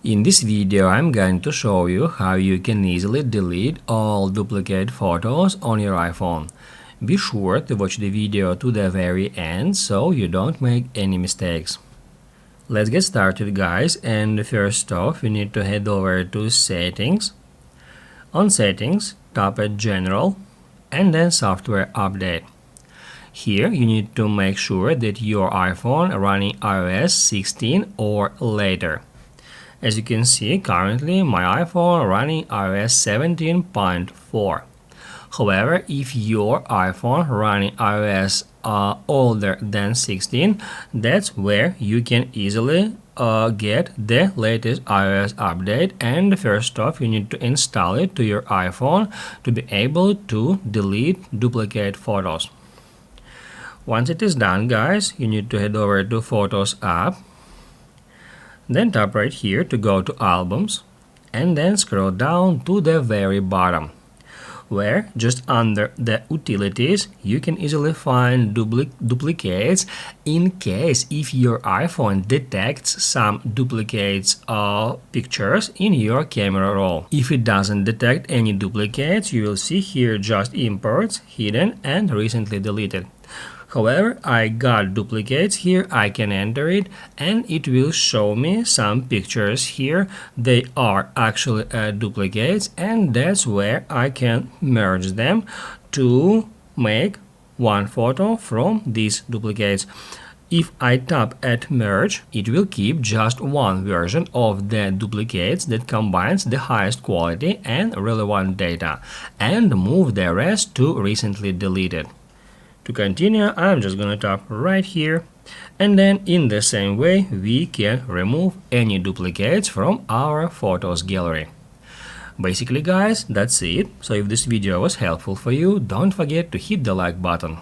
In this video, I'm going to show you how you can easily delete all duplicate photos on your iPhone. Be sure to watch the video to the very end so you don't make any mistakes. Let's get started, guys, and first off, you need to head over to Settings. On Settings, tap at General and then Software Update. Here you need to make sure that your iPhone running iOS 16 or later. As you can see, currently my iPhone running iOS 17.4. However, if your iPhone running iOS older than 16, that's where you can easily get the latest iOS update, and first off you need to install it to your iPhone to be able to delete duplicate photos. Once it is done, guys, you need to head over to Photos app. Then tap right here to go to Albums and then scroll down to the very bottom, where just under the Utilities you can easily find duplicates in case if your iPhone detects some duplicates of pictures in your camera roll. If it doesn't detect any duplicates, you will see here just Imports, Hidden and Recently Deleted. However, I got duplicates here, I can enter it and it will show me some pictures here. They are actually duplicates, and that's where I can merge them to make one photo from these duplicates. If I tap at Merge, it will keep just one version of the duplicates that combines the highest quality and relevant data and move the rest to Recently Deleted. To continue, I'm just gonna tap right here, and then in the same way we can remove any duplicates from our photos gallery. Basically, guys, that's it. So if this video was helpful for you, don't forget to hit the like button.